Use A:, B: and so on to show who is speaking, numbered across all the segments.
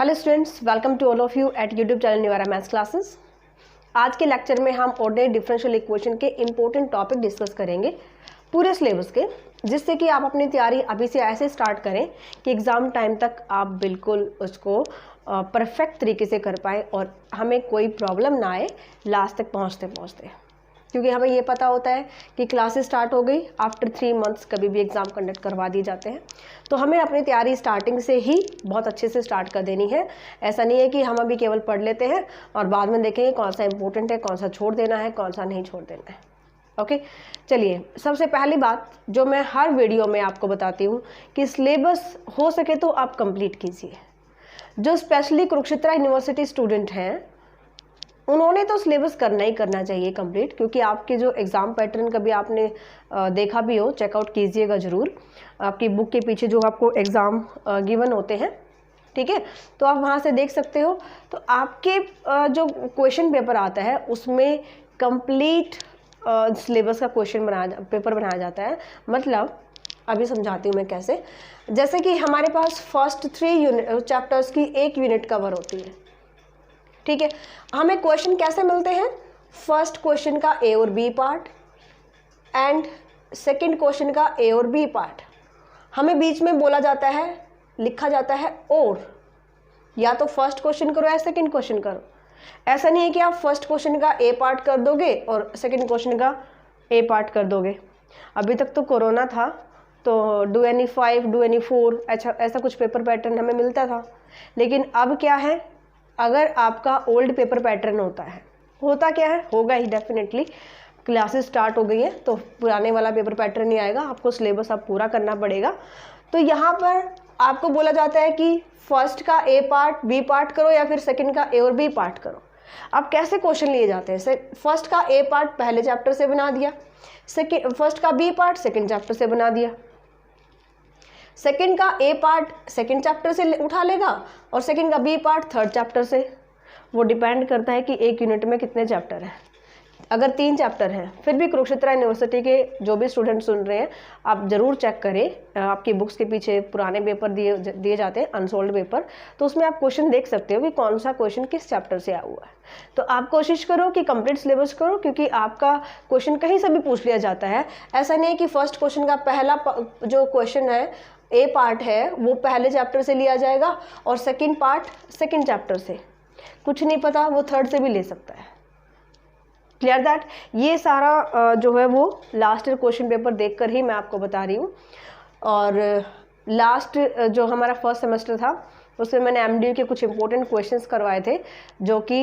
A: Hello students, welcome to all of you at YouTube channel Nivara maths classes. आज के lecture में हम ordinary differential equation के important topic discuss करेंगे पूरे सिलेबस के, जिससे कि आप अपनी तैयारी अभी से ऐसे स्टार्ट करें कि एग्ज़ाम टाइम तक आप बिल्कुल उसको परफेक्ट तरीके से कर पाएँ और हमें कोई प्रॉब्लम ना आए लास्ट तक पहुँचते पहुँचते। क्योंकि हमें ये पता होता है कि क्लासेस स्टार्ट हो गई, आफ्टर 3 मंथ्स कभी भी एग्ज़ाम कंडक्ट करवा दिए जाते हैं, तो हमें अपनी तैयारी स्टार्टिंग से ही बहुत अच्छे से स्टार्ट कर देनी है। ऐसा नहीं है कि हम अभी केवल पढ़ लेते हैं और बाद में देखेंगे कौन सा इंपॉर्टेंट है, कौन सा छोड़ देना है, कौन सा नहीं छोड़ देना है। ओके, चलिए सबसे पहली बात जो मैं हर वीडियो में आपको बताती हूँ कि सिलेबस हो सके तो आप कंप्लीट कीजिए। जो स्पेशली कुरुक्षेत्र यूनिवर्सिटी स्टूडेंट हैं उन्होंने तो सिलेबस करना ही करना चाहिए कंप्लीट, क्योंकि आपके जो एग्ज़ाम पैटर्न कभी आपने देखा भी हो, चेकआउट कीजिएगा ज़रूर। आपकी बुक के पीछे जो आपको एग्ज़ाम गिवन होते हैं, ठीक है, तो आप वहाँ से देख सकते हो। तो आपके जो क्वेश्चन पेपर आता है उसमें कंप्लीट सिलेबस का पेपर बनाया जाता है। मतलब अभी समझाती हूँ मैं कैसे। जैसे कि हमारे पास फर्स्ट 3 चैप्टर्स की 1 यूनिट कवर होती है, ठीक है। हमें क्वेश्चन कैसे मिलते हैं? फर्स्ट क्वेश्चन का ए और B part and second question का ए और बी पार्ट। हमें बीच में बोला जाता है, लिखा जाता है और, या तो फर्स्ट क्वेश्चन करो या सेकंड क्वेश्चन करो। ऐसा नहीं है कि आप फर्स्ट क्वेश्चन का ए पार्ट कर दोगे और सेकंड क्वेश्चन का ए पार्ट कर दोगे। अभी तक तो कोरोना था तो डू एनी 5, डू एनी 4 ऐसा कुछ पेपर पैटर्न हमें मिलता था। लेकिन अब क्या है, अगर आपका ओल्ड पेपर पैटर्न होता क्या है, होगा ही डेफिनेटली, क्लासेस स्टार्ट हो गई है तो पुराने वाला पेपर पैटर्न नहीं आएगा, आपको सिलेबस अब पूरा करना पड़ेगा। तो यहाँ पर आपको बोला जाता है कि फर्स्ट का ए पार्ट बी पार्ट करो या फिर सेकंड का ए और बी पार्ट करो। अब कैसे क्वेश्चन लिए जाते हैं? फर्स्ट का ए पार्ट पहले चैप्टर से बना दिया, फर्स्ट का बी पार्ट सेकेंड चैप्टर से बना दिया, सेकंड का ए पार्ट सेकंड चैप्टर से उठा लेगा और सेकंड का बी पार्ट थर्ड चैप्टर से। वो डिपेंड करता है कि एक यूनिट में कितने चैप्टर हैं। अगर 3 चैप्टर हैं, फिर भी कुरुक्षेत्र यूनिवर्सिटी के जो भी स्टूडेंट सुन रहे हैं, आप ज़रूर चेक करें। आपकी बुक्स के पीछे पुराने पेपर दिए जाते हैं, अनसोल्ड पेपर, तो उसमें आप क्वेश्चन देख सकते हो कि कौन सा क्वेश्चन किस चैप्टर से आया हुआ है। तो आप कोशिश करो कि कंप्लीट सिलेबस करो, क्योंकि आपका क्वेश्चन कहीं से भी पूछ लिया जाता है। ऐसा नहीं है कि फर्स्ट क्वेश्चन का पहला जो क्वेश्चन है, ए पार्ट है, वो पहले चैप्टर से लिया जाएगा और सेकंड पार्ट सेकंड चैप्टर से। कुछ नहीं पता, वो थर्ड से भी ले सकता है। Clear that? ये सारा जो है वो लास्ट ईयर क्वेश्चन पेपर देखकर ही मैं आपको बता रही हूँ। और लास्ट जो हमारा फर्स्ट सेमेस्टर था उसमें मैंने एमडीयू के कुछ इंपॉर्टेंट क्वेश्चंस करवाए थे, जो कि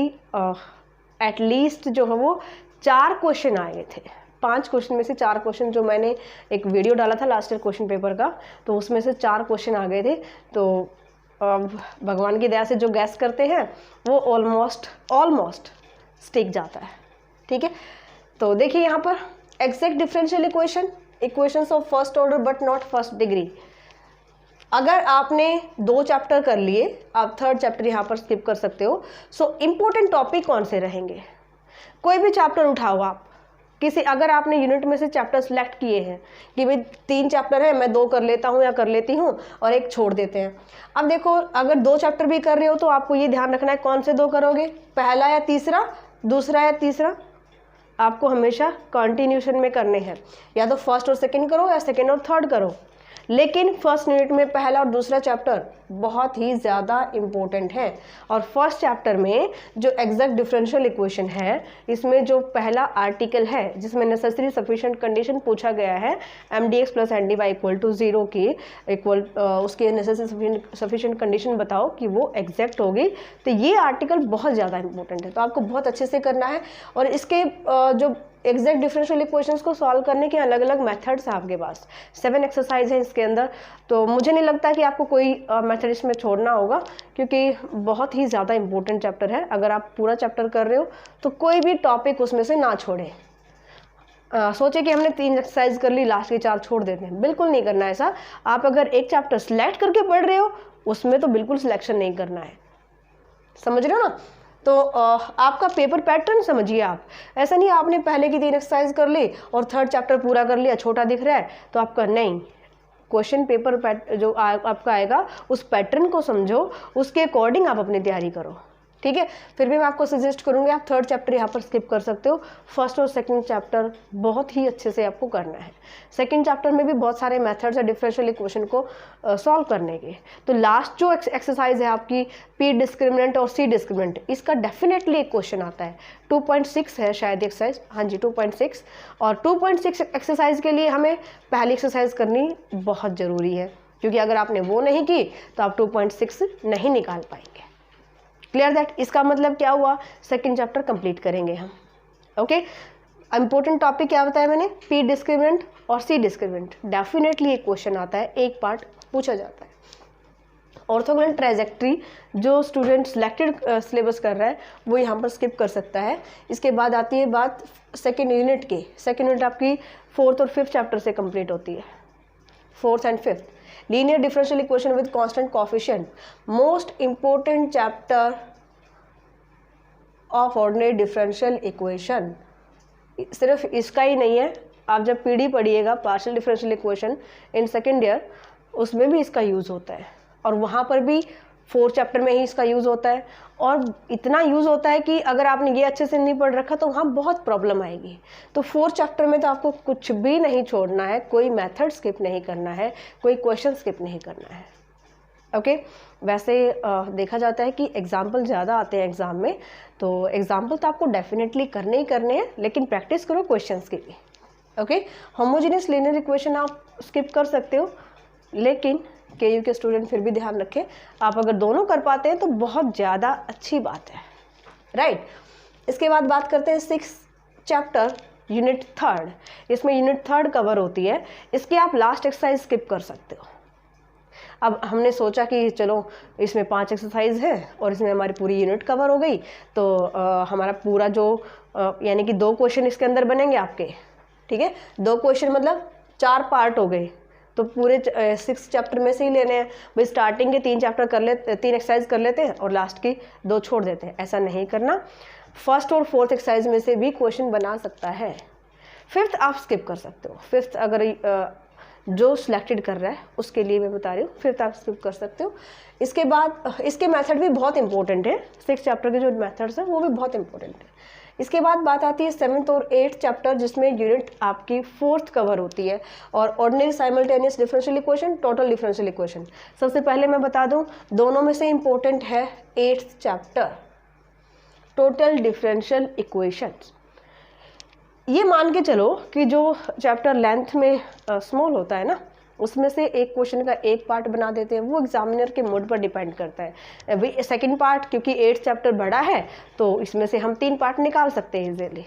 A: एटलीस्ट जो है वो 4 क्वेश्चन आए थे। 5 क्वेश्चन में से 4 क्वेश्चन जो मैंने एक वीडियो डाला था लास्ट ईयर क्वेश्चन पेपर का, तो उसमें से 4 क्वेश्चन आ गए थे। तो भगवान की दया से जो गैस करते हैं वो ऑलमोस्ट स्टिक जाता है, ठीक है। तो देखिए यहाँ पर exact differential equations of first order but not first degree. अगर आपने 2 चैप्टर कर लिए, आप थर्ड चैप्टर यहाँ पर स्किप कर सकते हो। सो इम्पोर्टेंट टॉपिक कौन से रहेंगे? कोई भी चैप्टर उठाओ आप, अगर आपने यूनिट में से चैप्टर सेलेक्ट किए हैं कि भाई 3 चैप्टर है, मैं 2 कर लेता हूँ या कर लेती हूँ और 1 छोड़ देते हैं। अब देखो, अगर 2 चैप्टर भी कर रहे हो तो आपको ये ध्यान रखना है कौन से 2 करोगे, पहला या तीसरा, दूसरा या तीसरा। आपको हमेशा कंटिन्यूशन में करने हैं, या तो फर्स्ट और सेकंड करो या सेकंड और थर्ड करो। लेकिन फर्स्ट यूनिट में पहला और दूसरा चैप्टर बहुत ही ज़्यादा इम्पोर्टेंट है। और फर्स्ट चैप्टर में जो एग्जैक्ट डिफरेंशियल इक्वेशन है, इसमें जो पहला आर्टिकल है जिसमें नेसेसरी सफिशिएंट कंडीशन पूछा गया है, mdx + ndy = 0 की उसके नेसेसरी सफिशिएंट कंडीशन बताओ कि वो एग्जैक्ट होगी। तो ये आर्टिकल बहुत ज़्यादा इंपॉर्टेंट है, तो आपको बहुत अच्छे से करना है। और इसके जो एग्जैक्ट डिफरेंशियल इक्वेशंस को सॉल्व करने के अलग अलग मेथड्स हैं आपके पास। 7 एक्सरसाइज हैं इसके अंदर, तो मुझे नहीं लगता कि आपको कोई मेथड इसमें छोड़ना होगा, क्योंकि बहुत ही ज़्यादा इंपॉर्टेंट चैप्टर है। अगर आप पूरा चैप्टर कर रहे हो तो कोई भी टॉपिक उसमें से ना छोड़ें। सोचे कि हमने 3 एक्सरसाइज कर ली, लास्ट के 4 छोड़ देते हैं, बिल्कुल नहीं करना ऐसा। आप अगर एक चैप्टर सेलेक्ट करके पढ़ रहे हो उसमें तो बिल्कुल सिलेक्शन नहीं करना है, समझ रहे हो ना। तो आपका पेपर पैटर्न समझिए आप। ऐसा नहीं आपने पहले की 3 एक्सरसाइज कर ली और थर्ड चैप्टर पूरा कर लिया, छोटा दिख रहा है तो आपका नहीं, क्वेश्चन पेपर जो आपका आएगा उस पैटर्न को समझो, उसके अकॉर्डिंग आप अपनी तैयारी करो, ठीक है। फिर भी मैं आपको सजेस्ट करूंगी आप थर्ड चैप्टर यहाँ पर स्किप कर सकते हो। फर्स्ट और सेकंड चैप्टर बहुत ही अच्छे से आपको करना है। सेकंड चैप्टर में भी बहुत सारे मेथड्स है डिफरेंशियल इक्वेशन को सॉल्व करने के। तो लास्ट जो एक्सरसाइज है आपकी पी डिस्क्रिमिनेंट और सी डिस्क्रिमिनेंट, इसका डेफिनेटली एक क्वेश्चन आता है। 2.6 है शायद एक्सरसाइज, हाँ जी 2.6। और 2.6 एक्सरसाइज के लिए हमें पहली एक्सरसाइज करनी बहुत ज़रूरी है, क्योंकि अगर आपने वो नहीं की तो आप 2.6 नहीं निकाल पाएंगे। Clear that? इसका मतलब क्या हुआ, सेकंड चैप्टर कंप्लीट करेंगे हम। ओके, इंपॉर्टेंट टॉपिक क्या बताया मैंने, पी डिस्क्रिमिनेंट और सी डिस्क्रिमिनेंट। डेफिनेटली एक क्वेश्चन आता है, एक पार्ट पूछा जाता है। ऑर्थोगोनल ट्राइजेक्टरी जो स्टूडेंट सिलेक्टेड सिलेबस कर रहा है वो यहाँ पर स्किप कर सकता है। इसके बाद आती है बात सेकेंड यूनिट की। सेकेंड यूनिट आपकी 4th और 5th चैप्टर से कंप्लीट होती है, 4th and 5th। Linear differential equation with constant coefficient, most important chapter of ordinary differential equation. सिर्फ इसका ही नहीं है, आप जब पीडी पढ़िएगा partial differential equation in second year, उसमें भी इसका यूज़ होता है, और वहाँ पर भी 4th चैप्टर में ही इसका यूज़ होता है। और इतना यूज़ होता है कि अगर आपने ये अच्छे से नहीं पढ़ रखा तो वहाँ बहुत प्रॉब्लम आएगी। तो 4th चैप्टर में तो आपको कुछ भी नहीं छोड़ना है, कोई मेथड स्किप नहीं करना है, कोई क्वेश्चन स्किप नहीं करना है। ओके, वैसे देखा जाता है कि एग्जाम्पल ज़्यादा आते हैं एग्ज़ाम में, तो एग्जाम्पल तो आपको डेफिनेटली करने ही करने हैं, लेकिन प्रैक्टिस करो क्वेश्चंस की भी। ओके, होमोजेनियस लीनियर इक्वेशन आप स्किप कर सकते हो, लेकिन केयू के स्टूडेंट फिर भी ध्यान रखें, आप अगर दोनों कर पाते हैं तो बहुत ज़्यादा अच्छी बात है, राइट। इसके बाद बात करते हैं 6th चैप्टर यूनिट 3rd। इसमें यूनिट 3rd कवर होती है, इसके आप लास्ट एक्सरसाइज स्किप कर सकते हो। अब हमने सोचा कि चलो इसमें 5 एक्सरसाइज है और इसमें हमारी पूरी यूनिट कवर हो गई, तो हमारा पूरा जो यानी कि 2 क्वेश्चन इसके अंदर बनेंगे आपके, ठीक है। 2 क्वेश्चन मतलब 4 पार्ट हो गए, तो पूरे 6 चैप्टर में से ही लेने हैं भाई। स्टार्टिंग के 3 चैप्टर कर लेते, 3 एक्सरसाइज कर लेते हैं और लास्ट की 2 छोड़ देते हैं, ऐसा नहीं करना। फर्स्ट और 4th एक्सरसाइज में से भी क्वेश्चन बना सकता है। 5th आप स्किप कर सकते हो। 5th अगर जो सिलेक्टेड कर रहा है उसके लिए मैं बता रही हूँ, 5th आप स्किप कर सकते हो। इसके बाद इसके मेथड भी बहुत इंपॉर्टेंट है, 6 चैप्टर के जो मेथड्स हैं वो भी बहुत इंपॉर्टेंट है। इसके बाद बात आती है 7th और 8th चैप्टर, जिसमें यूनिट आपकी 4th कवर होती है, और ordinary simultaneous differential equation, total differential equation. सबसे पहले मैं बता दूं, दोनों में से इंपॉर्टेंट है 8th chapter, total differential equations. ये मान के चलो कि जो चैप्टर लेंथ में स्मॉल होता है ना, उसमें से एक क्वेश्चन का एक पार्ट बना देते हैं, वो एग्जामिनर के मूड पर डिपेंड करता है। सेकंड पार्ट क्योंकि 8th चैप्टर बड़ा है तो इसमें से हम 3 पार्ट निकाल सकते हैं इजीली,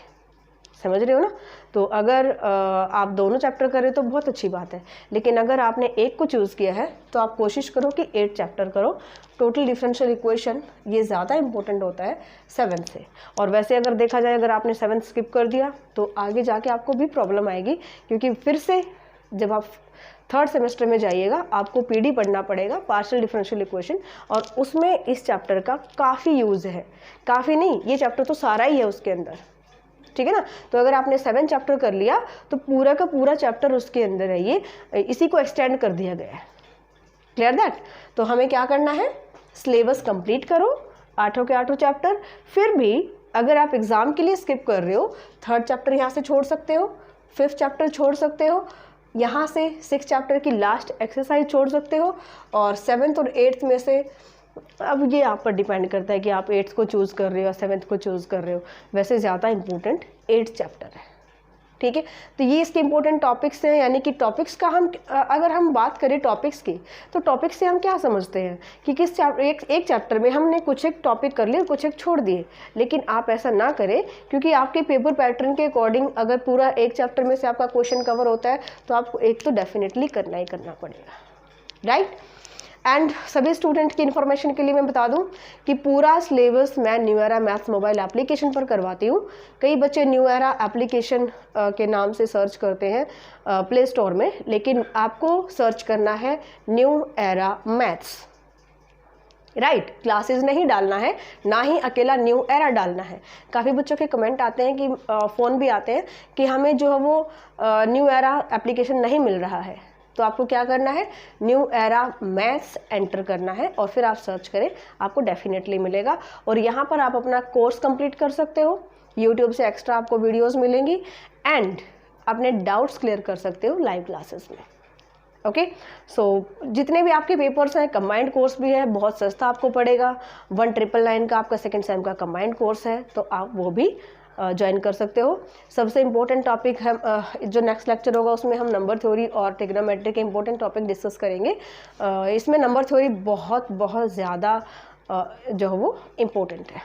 A: समझ रहे हो ना। तो अगर आप दोनों चैप्टर करें तो बहुत अच्छी बात है, लेकिन अगर आपने एक को चूज़ किया है तो आप कोशिश करो कि 8 चैप्टर करो। टोटल डिफरेंशियल इक्वेशन ये ज़्यादा इंपॉर्टेंट होता है 7 से। और वैसे अगर देखा जाए, अगर आपने 7 स्किप कर दिया तो आगे जाके आपको भी प्रॉब्लम आएगी, क्योंकि फिर से जब आप 3rd सेमेस्टर में जाइएगा आपको पीडी पढ़ना पड़ेगा, पार्शियल डिफरेंशियल इक्वेशन, और उसमें इस चैप्टर का काफ़ी यूज़ है। काफ़ी नहीं, ये चैप्टर तो सारा ही है उसके अंदर, ठीक है ना। तो अगर आपने 7 चैप्टर कर लिया तो पूरा का पूरा चैप्टर उसके अंदर है, ये इसी को एक्सटेंड कर दिया गया है। Clear that? तो हमें क्या करना है, सिलेबस कंप्लीट करो, 8 के 8 चैप्टर। फिर भी अगर आप एग्ज़ाम के लिए स्किप कर रहे हो, 3rd चैप्टर यहाँ से छोड़ सकते हो, 5th चैप्टर छोड़ सकते हो, यहाँ से 6 चैप्टर की लास्ट एक्सरसाइज छोड़ सकते हो, और 7th और 8th में से, अब ये आप पर डिपेंड करता है कि आप 8th को चूज़ कर रहे हो या 7th को चूज़ कर रहे हो। वैसे ज़्यादा इंपॉर्टेंट 8th चैप्टर है, ठीक है। तो ये इसके इंपॉर्टेंट टॉपिक्स हैं, यानी कि टॉपिक्स का हम अगर हम बात करें टॉपिक्स की, तो टॉपिक्स से हम क्या समझते हैं कि किस एक चैप्टर में हमने कुछ एक टॉपिक कर लिए, कुछ एक छोड़ दिए। लेकिन आप ऐसा ना करें, क्योंकि आपके पेपर पैटर्न के अकॉर्डिंग अगर पूरा एक चैप्टर में से आपका क्वेश्चन कवर होता है तो आपको एक तो डेफिनेटली करना ही करना पड़ेगा, राइट। एंड सभी स्टूडेंट की इन्फॉर्मेशन के लिए मैं बता दूं कि पूरा सिलेबस मैं new era maths mobile application पर करवाती हूं। कई बच्चे न्यू एरा एप्लीकेशन के नाम से सर्च करते हैं प्ले स्टोर में, लेकिन आपको सर्च करना है new era maths, right. Classes नहीं डालना है, ना ही अकेला न्यू एरा डालना है। काफ़ी बच्चों के कमेंट आते हैं कि फ़ोन भी आते हैं कि हमें जो है वो न्यू एरा एप्लीकेशन नहीं मिल रहा है। तो आपको क्या करना है, न्यू एरा मैथ्स एंटर करना है और फिर आप सर्च करें, आपको डेफिनेटली मिलेगा। और यहाँ पर आप अपना कोर्स कंप्लीट कर सकते हो, यूट्यूब से एक्स्ट्रा आपको वीडियोस मिलेंगी एंड अपने डाउट्स क्लियर कर सकते हो लाइव क्लासेस में। ओके, सो जितने भी आपके पेपर्स हैं, कंबाइंड कोर्स भी है, बहुत सस्ता आपको पड़ेगा। 1999 का आपका सेकेंड सेम का कंबाइंड कोर्स है, तो आप वो भी ज्वाइन कर सकते हो। सबसे इम्पोर्टेंट टॉपिक है जो नेक्स्ट लेक्चर होगा, उसमें हम नंबर थ्योरी और ट्रिग्नोमेट्री के इम्पोर्टेंट टॉपिक डिस्कस करेंगे। इसमें नंबर थ्योरी बहुत ज़्यादा जो है वो इम्पोर्टेंट है।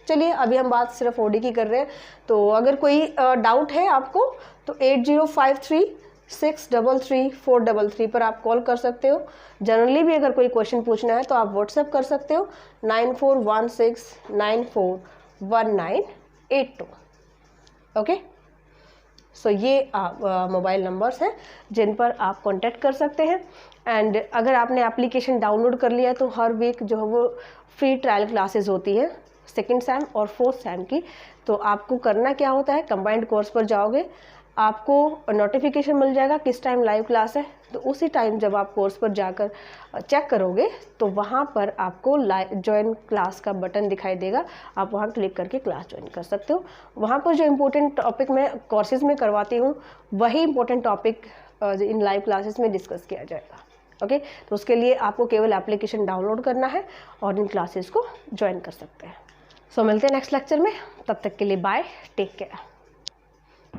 A: चलिए अभी हम बात सिर्फ ओडी की कर रहे हैं, तो अगर कोई डाउट है आपको तो 80533633 पर आप कॉल कर सकते हो। जनरली भी अगर कोई क्वेश्चन पूछना है तो आप व्हाट्सएप कर सकते हो 9416941982। ओके, सो ये मोबाइल नंबर्स हैं जिन पर आप कांटेक्ट कर सकते हैं। एंड अगर आपने एप्लीकेशन डाउनलोड कर लिया है तो हर वीक जो है वो फ्री ट्रायल क्लासेस होती है सेकेंड सेम और फोर्थ सेम की। तो आपको करना क्या होता है, कंबाइंड कोर्स पर जाओगे, आपको नोटिफिकेशन मिल जाएगा किस टाइम लाइव क्लास है, तो उसी टाइम जब आप कोर्स पर जाकर चेक करोगे तो वहाँ पर आपको ज्वाइन क्लास का बटन दिखाई देगा, आप वहाँ क्लिक करके क्लास ज्वाइन कर सकते हो। वहाँ पर जो इम्पोर्टेंट टॉपिक मैं कोर्सेज में करवाती हूँ वही important topic in live classes में डिस्कस किया जाएगा। ओके, तो उसके लिए आपको केवल एप्लीकेशन डाउनलोड करना है और इन क्लासेस को ज्वाइन कर सकते हैं। सो मिलते हैं नेक्स्ट लेक्चर में, तब तक के लिए बाय, टेक केयर।